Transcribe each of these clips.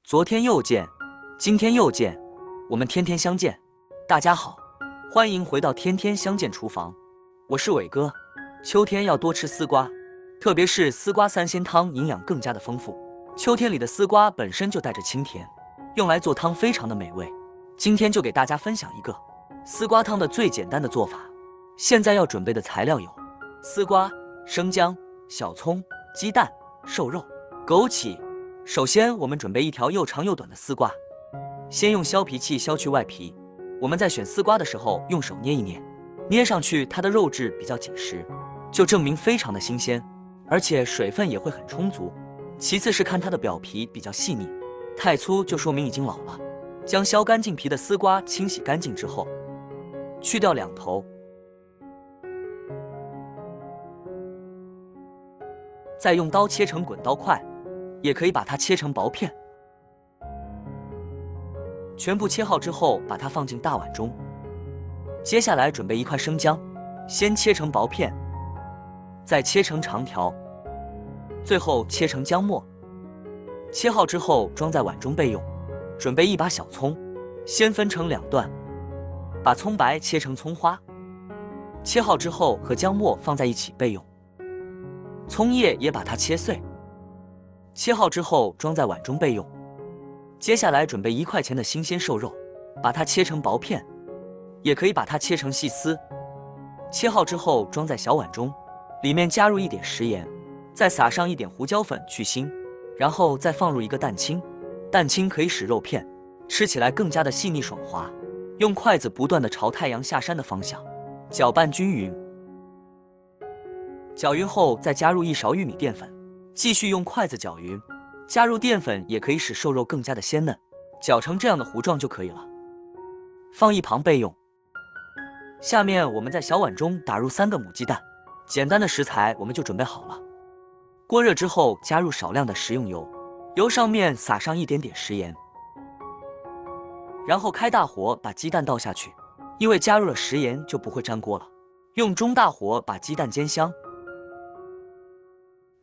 昨天又见，今天又见，我们天天相见。大家好，欢迎回到天天相见厨房，我是伟哥。秋天要多吃丝瓜，特别是丝瓜三鲜汤，营养更加的丰富。秋天里的丝瓜本身就带着清甜，用来做汤非常的美味。今天就给大家分享一个丝瓜汤的最简单的做法。现在要准备的材料有丝瓜、生姜、小葱、鸡蛋、瘦肉、枸杞。首先我们准备一条又长又短的丝瓜，先用削皮器削去外皮。我们在选丝瓜的时候用手捏一捏，捏上去它的肉质比较紧实，就证明非常的新鲜，而且水分也会很充足。其次是看它的表皮比较细腻，太粗就说明已经老了。将削干净皮的丝瓜清洗干净之后，去掉两头，再用刀切成滚刀块，也可以把它切成薄片。全部切好之后，把它放进大碗中。接下来准备一块生姜，先切成薄片，再切成长条，最后切成姜末。切好之后装在碗中备用。准备一把小葱，先分成两段，把葱白切成葱花。切好之后和姜末放在一起备用。葱叶也把它切碎。切好之后装在碗中备用。接下来准备1块钱的新鲜瘦肉，把它切成薄片，也可以把它切成细丝。切好之后装在小碗中，里面加入一点食盐，再撒上一点胡椒粉去腥，然后再放入一个蛋清。蛋清可以使肉片吃起来更加的细腻爽滑。用筷子不断地朝太阳下山的方向搅拌均匀。搅匀后再加入1勺玉米淀粉，继续用筷子搅匀。加入淀粉也可以使瘦肉更加的鲜嫩，搅成这样的糊状就可以了，放一旁备用。下面我们在小碗中打入3个母鸡蛋。简单的食材我们就准备好了。锅热之后加入少量的食用油，油上面撒上一点点食盐，然后开大火把鸡蛋倒下去，因为加入了食盐就不会粘锅了。用中大火把鸡蛋煎香，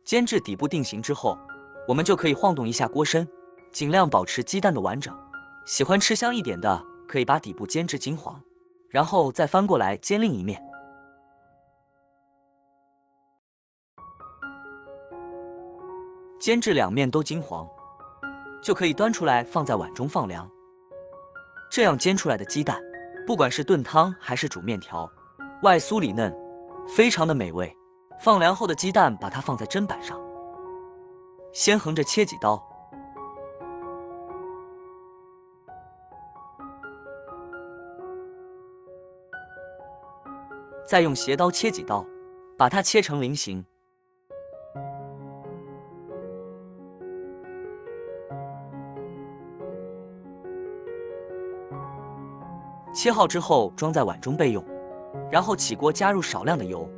煎至底部定型之后，我们就可以晃动一下锅身，尽量保持鸡蛋的完整。喜欢吃香一点的可以把底部煎至金黄，然后再翻过来煎另一面。煎至两面都金黄，就可以端出来放在碗中放凉。这样煎出来的鸡蛋，不管是炖汤还是煮面条，外酥里嫩，非常的美味。放凉后的鸡蛋把它放在砧板上，先横着切几刀，再用斜刀切几刀，把它切成菱形。切好之后装在碗中备用，然后起锅加入少量的油，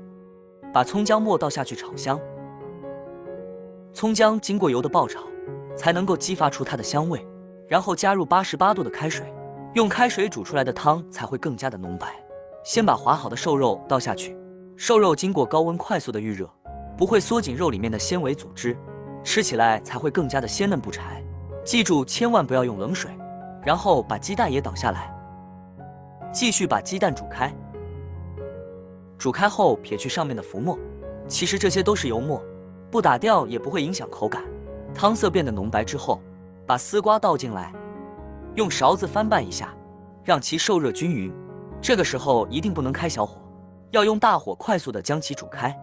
把葱姜末倒下去炒香。葱姜经过油的爆炒，才能够激发出它的香味，然后加入88度的开水，用开水煮出来的汤才会更加的浓白。先把划好的瘦肉倒下去，瘦肉经过高温快速的预热，不会缩紧肉里面的纤维组织，吃起来才会更加的鲜嫩不柴。记住千万不要用冷水。然后把鸡蛋也倒下来，继续把鸡蛋煮开。煮开后撇去上面的浮沫，其实这些都是油沫，不打掉也不会影响口感。汤色变得浓白之后，把丝瓜倒进来，用勺子翻拌一下，让其受热均匀。这个时候一定不能开小火，要用大火快速的将其煮开。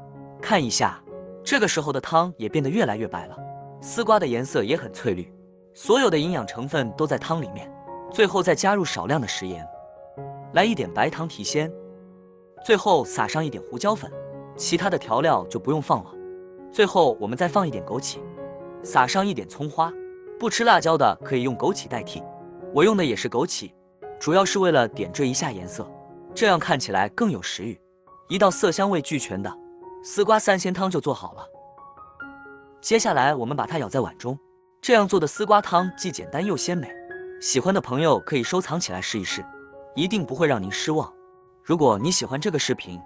看一下，这个时候的汤也变得越来越白了，丝瓜的颜色也很翠绿，所有的营养成分都在汤里面。最后再加入少量的食盐，来一点白糖提鲜，最后撒上一点胡椒粉，其他的调料就不用放了。最后我们再放一点枸杞，撒上一点葱花，不吃辣椒的可以用枸杞代替，我用的也是枸杞，主要是为了点缀一下颜色，这样看起来更有食欲。一道色香味俱全的丝瓜三鲜汤就做好了。接下来我们把它舀在碗中，这样做的丝瓜汤既简单又鲜美，喜欢的朋友可以收藏起来试一试，一定不会让您失望。如果你喜欢这个视频，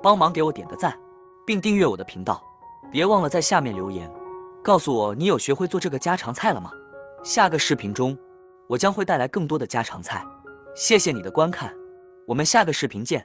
帮忙给我点个赞，并订阅我的频道，别忘了在下面留言，告诉我你有学会做这个家常菜了吗？下个视频中，我将会带来更多的家常菜。谢谢你的观看，我们下个视频见。